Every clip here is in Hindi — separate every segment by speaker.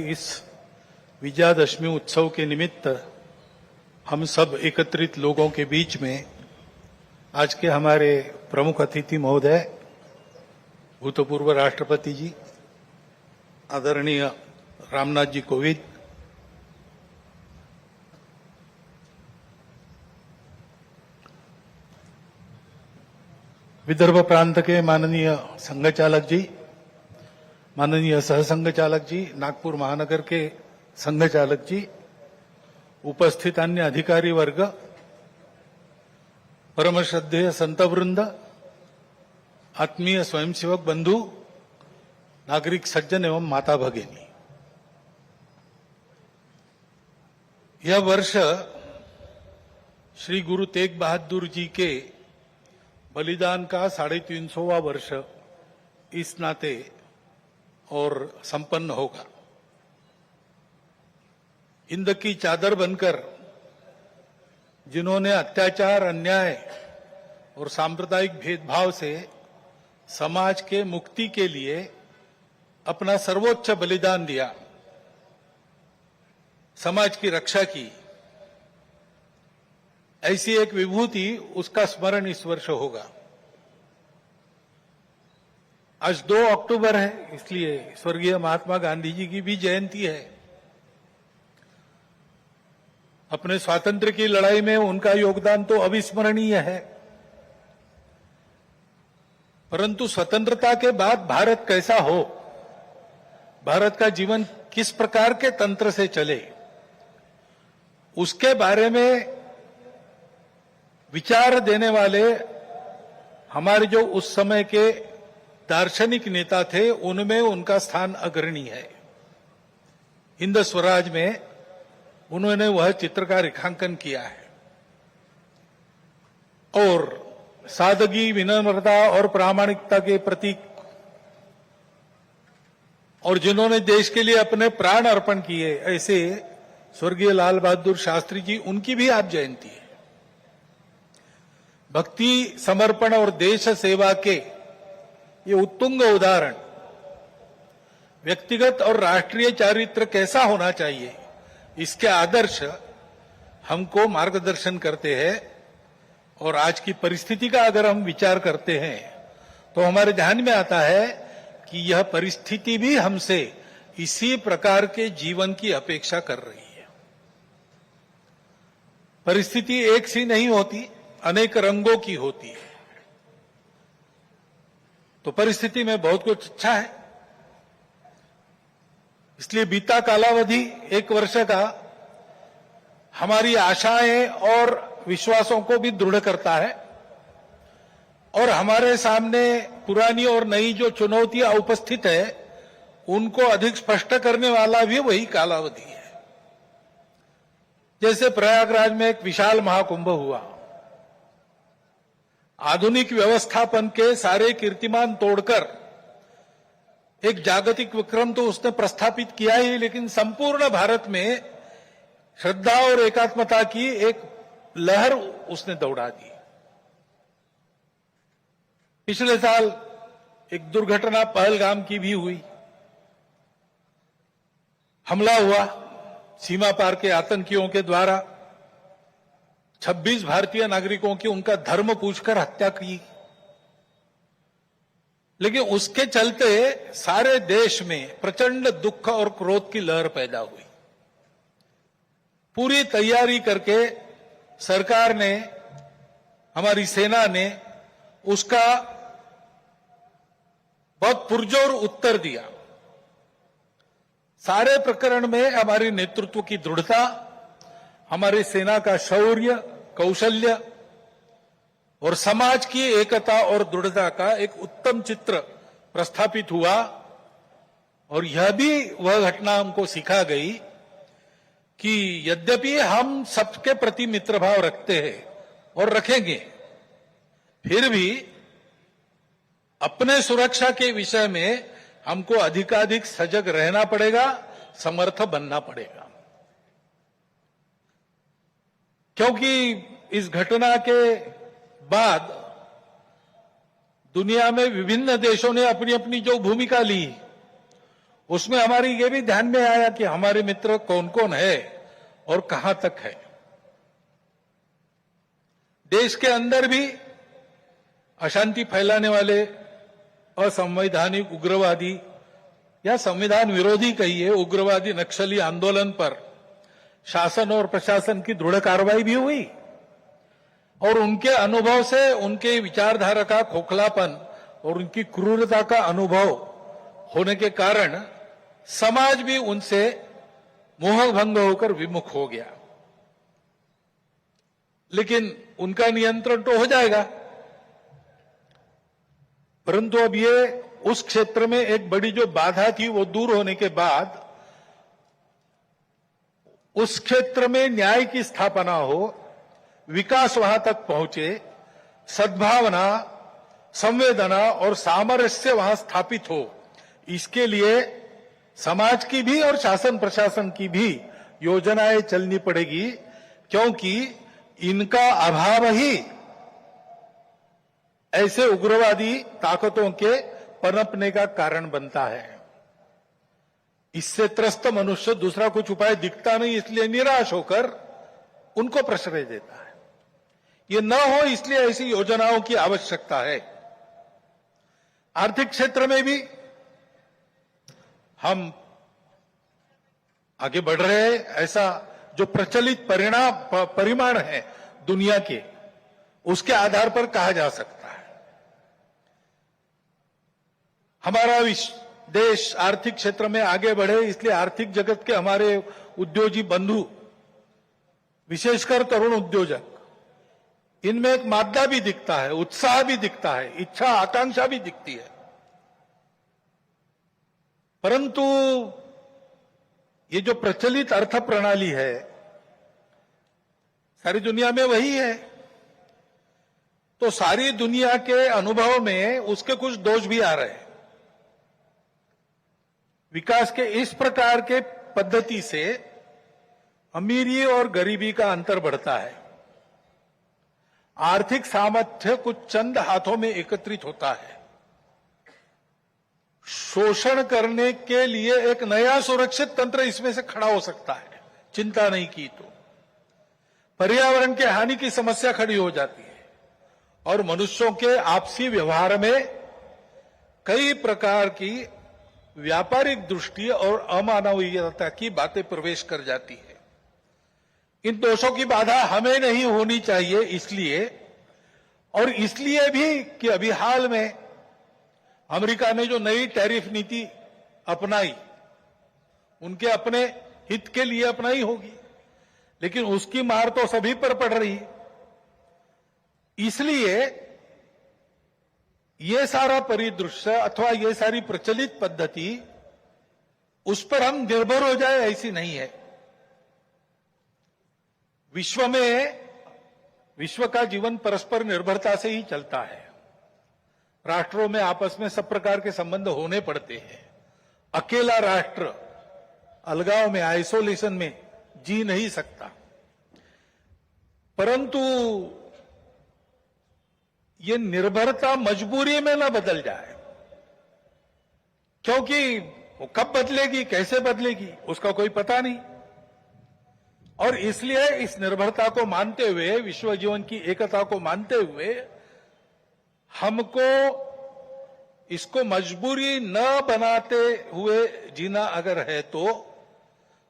Speaker 1: इस विजयादशमी उत्सव के निमित्त हम सब एकत्रित लोगों के बीच में आज के हमारे प्रमुख अतिथि महोदय भूतपूर्व राष्ट्रपति जी आदरणीय रामनाथ जी कोविंद, विदर्भ प्रांत के माननीय संघ चालक जी, माननीय सहसंघ चालक जी, नागपुर महानगर के संघ चालक जी, उपस्थित अन्य अधिकारी वर्ग, परम श्रद्धेय संतवृंद, आत्मीय स्वयंसेवक बंधु, नागरिक सज्जन एवं माता भगिनी, यह वर्ष श्री गुरु तेग बहादुर जी के बलिदान का 350वां वर्ष इस नाते और संपन्न होगा। हिंद की चादर बनकर जिन्होंने अत्याचार, अन्याय और सांप्रदायिक भेदभाव से समाज के मुक्ति के लिए अपना सर्वोच्च बलिदान दिया, समाज की रक्षा की, ऐसी एक विभूति, उसका स्मरण इस वर्ष होगा। आज 2 अक्टूबर है, इसलिए स्वर्गीय महात्मा गांधी जी की भी जयंती है। अपने स्वातंत्र्य की लड़ाई में उनका योगदान तो अविस्मरणीय है, परंतु स्वतंत्रता के बाद भारत कैसा हो, भारत का जीवन किस प्रकार के तंत्र से चले, उसके बारे में विचार देने वाले हमारे जो उस समय के दार्शनिक नेता थे, उनमें उनका स्थान अग्रणी है। हिंद स्वराज में उन्होंने वह चित्र का रेखांकन किया है और सादगी, विनम्रता और प्रामाणिकता के प्रतीक, और जिन्होंने देश के लिए अपने प्राण अर्पण किए, ऐसे स्वर्गीय लाल बहादुर शास्त्री जी, उनकी भी आज जयंती है। भक्ति, समर्पण और देश सेवा के ये उत्तुंग उदाहरण व्यक्तिगत और राष्ट्रीय चारित्र कैसा होना चाहिए, इसके आदर्श हमको मार्गदर्शन करते हैं। और आज की परिस्थिति का अगर हम विचार करते हैं तो हमारे ध्यान में आता है कि यह परिस्थिति भी हमसे इसी प्रकार के जीवन की अपेक्षा कर रही है। परिस्थिति एक सी नहीं होती, अनेक रंगों की होती है। तो परिस्थिति में बहुत कुछ अच्छा है, इसलिए बीता कालावधि 1 वर्ष का हमारी आशाएं और विश्वासों को भी दृढ़ करता है, और हमारे सामने पुरानी और नई जो चुनौतियां उपस्थित है, उनको अधिक स्पष्ट करने वाला भी वही कालावधि है। जैसे प्रयागराज में एक विशाल महाकुंभ हुआ, आधुनिक व्यवस्थापन के सारे कीर्तिमान तोड़कर एक जागतिक विक्रम तो उसने प्रस्थापित किया ही, लेकिन संपूर्ण भारत में श्रद्धा और एकात्मता की एक लहर उसने दौड़ा दी। पिछले साल एक दुर्घटना पहलगाम की भी हुई, हमला हुआ सीमा पार के आतंकियों के द्वारा, 26 भारतीय नागरिकों की उनका धर्म पूछकर हत्या की। लेकिन उसके चलते सारे देश में प्रचंड दुख और क्रोध की लहर पैदा हुई। पूरी तैयारी करके सरकार ने, हमारी सेना ने उसका बहुत पुरजोर उत्तर दिया। सारे प्रकरण में हमारी नेतृत्व की दृढ़ता, हमारी सेना का शौर्य, कौशल्य और समाज की एकता और दृढ़ता का एक उत्तम चित्र प्रस्थापित हुआ। और यह भी वह घटना हमको सिखा गई कि यद्यपि हम सबके प्रति मित्रभाव रखते हैं और रखेंगे, फिर भी अपने सुरक्षा के विषय में हमको अधिकाधिक सजग रहना पड़ेगा, समर्थ बनना पड़ेगा। क्योंकि इस घटना के बाद दुनिया में विभिन्न देशों ने अपनी अपनी जो भूमिका ली, उसमें हमारी ये भी ध्यान में आया कि हमारे मित्र कौन कौन है और कहां तक है। देश के अंदर भी अशांति फैलाने वाले असंवैधानिक उग्रवादी या संविधान विरोधी कहिए उग्रवादी नक्सली आंदोलन पर शासन और प्रशासन की दृढ़ कार्रवाई भी हुई और उनके अनुभव से उनके विचारधारा का खोखलापन और उनकी क्रूरता का अनुभव होने के कारण समाज भी उनसे मोहभंग होकर विमुख हो गया। लेकिन उनका नियंत्रण तो हो जाएगा, परंतु अब ये उस क्षेत्र में एक बड़ी जो बाधा थी वो दूर होने के बाद उस क्षेत्र में न्याय की स्थापना हो, विकास वहां तक पहुंचे, सद्भावना, संवेदना और सामरस्य वहां स्थापित हो, इसके लिए समाज की भी और शासन प्रशासन की भी योजनाएं चलनी पड़ेगी, क्योंकि इनका अभाव ही ऐसे उग्रवादी ताकतों के पनपने का कारण बनता है। इससे त्रस्त मनुष्य दूसरा कुछ उपाय दिखता नहीं, इसलिए निराश होकर उनको प्रश्रय देता है। ये न हो इसलिए ऐसी योजनाओं की आवश्यकता है। आर्थिक क्षेत्र में भी हम आगे बढ़ रहे हैं। ऐसा जो प्रचलित परिमाण है दुनिया के, उसके आधार पर कहा जा सकता है हमारा देश आर्थिक क्षेत्र में आगे बढ़े, इसलिए आर्थिक जगत के हमारे उद्योगी बंधु, विशेषकर तरुण उद्योजक, इनमें एक मादा भी दिखता है, उत्साह भी दिखता है, इच्छा आकांक्षा भी दिखती है। परंतु ये जो प्रचलित अर्थ प्रणाली है सारी दुनिया में वही है, तो सारी दुनिया के अनुभव में उसके कुछ दोष भी आ रहे हैं। विकास के इस प्रकार के पद्धति से अमीरी और गरीबी का अंतर बढ़ता है। आर्थिक सामर्थ्य कुछ चंद हाथों में एकत्रित होता है। शोषण करने के लिए एक नया सुरक्षित तंत्र इसमें से खड़ा हो सकता है, चिंता नहीं की तो। पर्यावरण के हानि की समस्या खड़ी हो जाती है और मनुष्यों के आपसी व्यवहार में कई प्रकार की व्यापारिक दृष्टि और अमानवीयता की बातें प्रवेश कर जाती है। इन दोषों की बाधा हमें नहीं होनी चाहिए, इसलिए भी कि अभी हाल में अमेरिका ने जो नई टैरिफ नीति अपनाई, उनके अपने हित के लिए अपनाई होगी, लेकिन उसकी मार तो सभी पर पड़ रही है। इसलिए ये सारा परिदृश्य अथवा ये सारी प्रचलित पद्धति उस पर हम निर्भर हो जाए ऐसी नहीं है। विश्व का जीवन परस्पर निर्भरता से ही चलता है। राष्ट्रों में आपस में सब प्रकार के संबंध होने पड़ते हैं। अकेला राष्ट्र अलगाव में, आइसोलेशन में जी नहीं सकता। परंतु ये निर्भरता मजबूरी में न बदल जाए, क्योंकि वो कब बदलेगी, कैसे बदलेगी, उसका कोई पता नहीं। और इसलिए इस निर्भरता को मानते हुए, विश्व जीवन की एकता को मानते हुए, हमको इसको मजबूरी न बनाते हुए जीना अगर है तो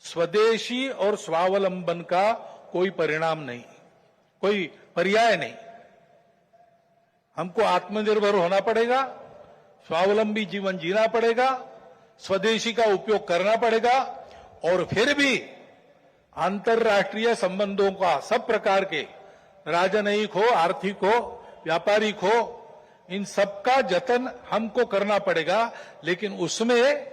Speaker 1: स्वदेशी और स्वावलंबन का कोई परिणाम नहीं, कोई पर्याय नहीं। हमको आत्मनिर्भर होना पड़ेगा, स्वावलंबी जीवन जीना पड़ेगा, स्वदेशी का उपयोग करना पड़ेगा और फिर भी अंतर्राष्ट्रीय संबंधों का सब प्रकार के, राजनयिक हो, आर्थिक हो, व्यापारिक हो, इन सबका जतन हमको करना पड़ेगा। लेकिन उसमें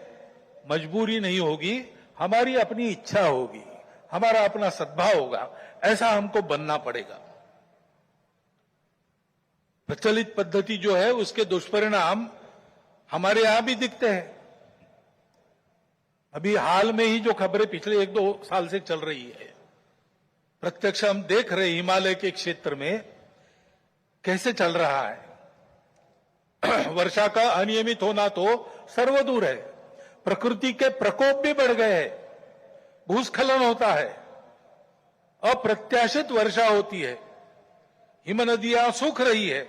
Speaker 1: मजबूरी नहीं होगी, हमारी अपनी इच्छा होगी, हमारा अपना सद्भाव होगा, ऐसा हमको बनना पड़ेगा। प्रचलित पद्धति जो है उसके दुष्परिणाम हमारे यहां भी दिखते हैं। अभी हाल में ही जो खबरें पिछले 1-2 साल से चल रही है, प्रत्यक्ष हम देख रहे हिमालय के क्षेत्र में कैसे चल रहा है। वर्षा का अनियमित होना तो सर्वदूर है, प्रकृति के प्रकोप भी बढ़ गए हैं, भूस्खलन होता है, अप्रत्याशित वर्षा होती है, हिम नदियां सूख रही है।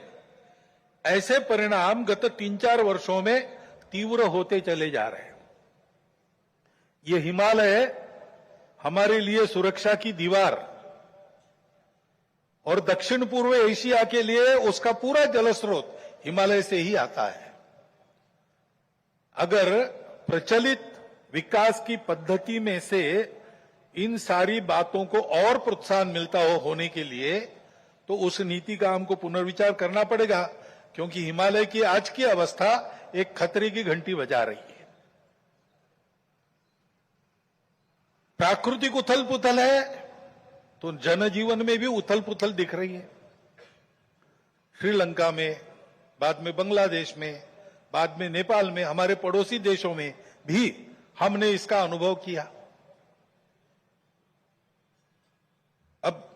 Speaker 1: ऐसे परिणाम गत 3-4 वर्षों में तीव्र होते चले जा रहे हैं। ये हिमालय हमारे लिए सुरक्षा की दीवार और दक्षिण पूर्व एशिया के लिए उसका पूरा जलस्रोत हिमालय से ही आता है। अगर प्रचलित विकास की पद्धति में से इन सारी बातों को और प्रोत्साहन मिलता होने के लिए, तो उस नीति का हमको पुनर्विचार करना पड़ेगा, क्योंकि हिमालय की आज की अवस्था एक खतरे की घंटी बजा रही है। प्राकृतिक उथल पुथल है तो जनजीवन में भी उथल पुथल दिख रही है। श्रीलंका में, बाद में बांग्लादेश में, बाद में नेपाल में, हमारे पड़ोसी देशों में भी हमने इसका अनुभव किया। अब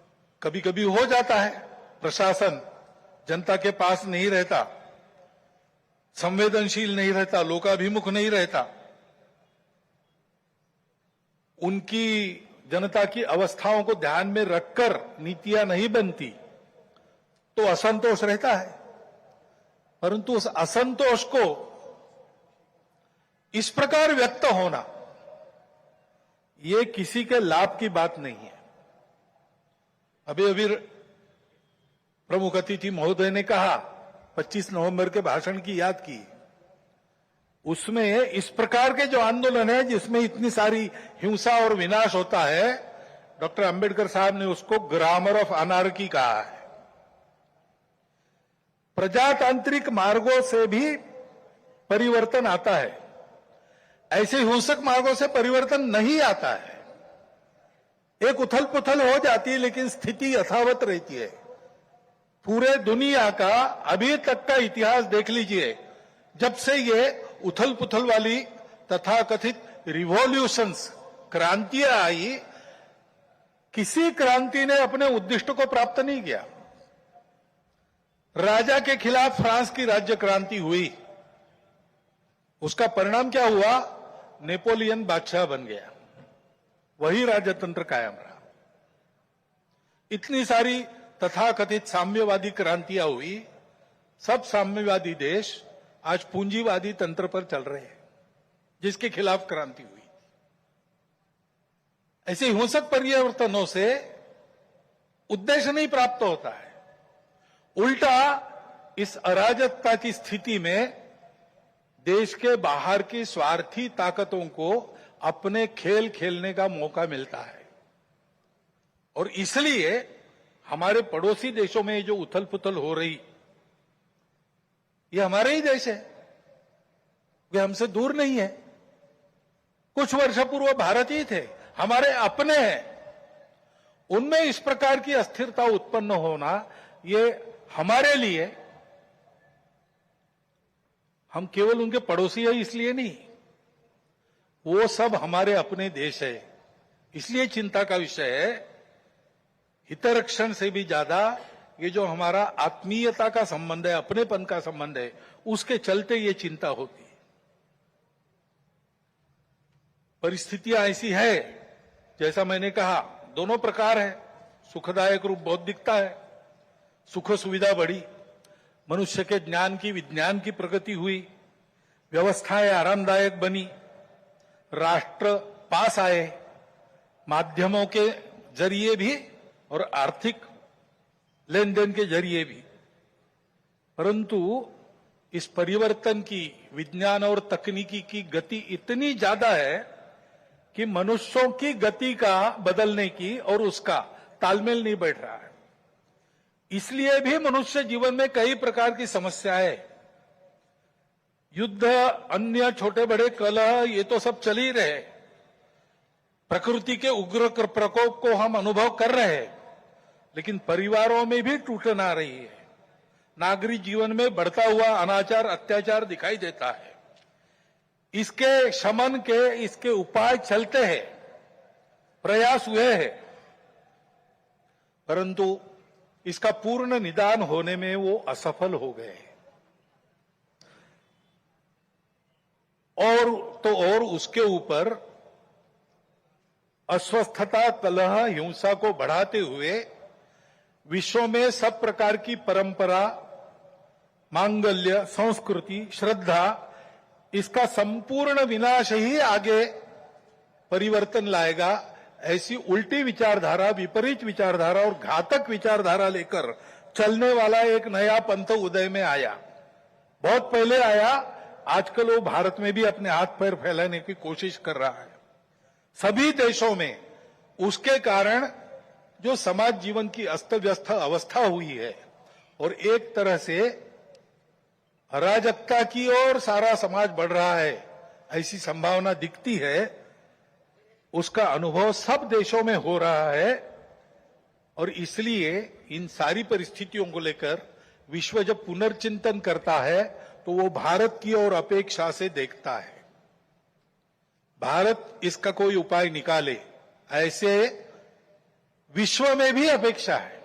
Speaker 1: कभी कभी हो जाता है, प्रशासन जनता के पास नहीं रहता, संवेदनशील नहीं रहता, लोकाभिमुख नहीं रहता, उनकी जनता की अवस्थाओं को ध्यान में रखकर नीतियां नहीं बनती, तो असंतोष रहता है। परंतु उस असंतोष को इस प्रकार व्यक्त होना, यह किसी के लाभ की बात नहीं है। अभी अभी प्रमुख अतिथि महोदय ने कहा, 25 नवंबर के भाषण की याद की, उसमें इस प्रकार के जो आंदोलन है जिसमें इतनी सारी हिंसा और विनाश होता है, डॉक्टर अंबेडकर साहब ने उसको ग्रामर ऑफ अनार्की कहा है। प्रजातांत्रिक मार्गों से भी परिवर्तन आता है, ऐसे हिंसक मार्गों से परिवर्तन नहीं आता है। एक उथल पुथल हो जाती है लेकिन स्थिति यथावत रहती है। पूरे दुनिया का अभी तक का इतिहास देख लीजिए, जब से ये उथल पुथल वाली तथाकथित रिवॉल्यूशंस, क्रांतियां आई, किसी क्रांति ने अपने उद्दिष्ट को प्राप्त नहीं किया। राजा के खिलाफ फ्रांस की राज्य क्रांति हुई, उसका परिणाम क्या हुआ? नेपोलियन बादशाह बन गया, वही राजतंत्र कायम रहा। इतनी सारी तथाकथित साम्यवादी क्रांतियां हुई, सब साम्यवादी देश आज पूंजीवादी तंत्र पर चल रहे हैं, जिसके खिलाफ क्रांति हुई। ऐसे हिंसक परिवर्तनों से उद्देश्य नहीं प्राप्त होता है, उल्टा इस अराजकता की स्थिति में देश के बाहर की स्वार्थी ताकतों को अपने खेल खेलने का मौका मिलता है। और इसलिए हमारे पड़ोसी देशों में जो उथल पुथल हो रही, ये हमारे ही देश है, वे हमसे दूर नहीं है। कुछ वर्ष पूर्व भारत ही थे, हमारे अपने हैं। उनमें इस प्रकार की अस्थिरता उत्पन्न होना, ये हमारे लिए, हम केवल उनके पड़ोसी है इसलिए नहीं, वो सब हमारे अपने देश है, इसलिए चिंता का विषय है। हितरक्षण से भी ज्यादा ये जो हमारा आत्मीयता का संबंध है, अपनेपन का संबंध है, उसके चलते ये चिंता होती है। परिस्थितियां ऐसी है, जैसा मैंने कहा, दोनों प्रकार है। सुखदायक रूप बहुत दिखता है, सुख सुविधा बढ़ी, मनुष्य के ज्ञान की, विज्ञान की प्रगति हुई, व्यवस्थाएं आरामदायक बनी, राष्ट्र पास आए, माध्यमों के जरिए भी और आर्थिक लेन देन के जरिए भी। परंतु इस परिवर्तन की, विज्ञान और तकनीकी की गति इतनी ज्यादा है कि मनुष्यों की गति का बदलने की और उसका तालमेल नहीं बैठ रहा है। इसलिए भी मनुष्य जीवन में कई प्रकार की समस्याएं, युद्ध, अन्य छोटे बड़े कलह, ये तो सब चल ही रहे। प्रकृति के उग्र प्रकोप को हम अनुभव कर रहे हैं, लेकिन परिवारों में भी टूटन आ रही है। नागरिक जीवन में बढ़ता हुआ अनाचार, अत्याचार दिखाई देता है। इसके शमन के, इसके उपाय चलते हैं, प्रयास हुए हैं, परंतु इसका पूर्ण निदान होने में वो असफल हो गए। और तो और उसके ऊपर अस्वस्थता, कलह, हिंसा को बढ़ाते हुए विश्व में सब प्रकार की परंपरा, मांगल्य, संस्कृति, श्रद्धा, इसका संपूर्ण विनाश ही आगे परिवर्तन लाएगा। ऐसी उल्टी विचारधारा, विपरीत विचारधारा और घातक विचारधारा लेकर चलने वाला एक नया पंथ उदय में आया। बहुत पहले आया, आजकल वो भारत में भी अपने हाथ पैर फैलाने की कोशिश कर रहा है। सभी देशों में उसके कारण जो समाज जीवन की अस्त व्यस्त अवस्था हुई है और एक तरह से अराजकता की ओर सारा समाज बढ़ रहा है, ऐसी संभावना दिखती है। उसका अनुभव सब देशों में हो रहा है और इसलिए इन सारी परिस्थितियों को लेकर विश्व जब पुनर्चिंतन करता है तो वो भारत की ओर अपेक्षा से देखता है। भारत इसका कोई उपाय निकाले, ऐसे विश्व में भी अपेक्षा है।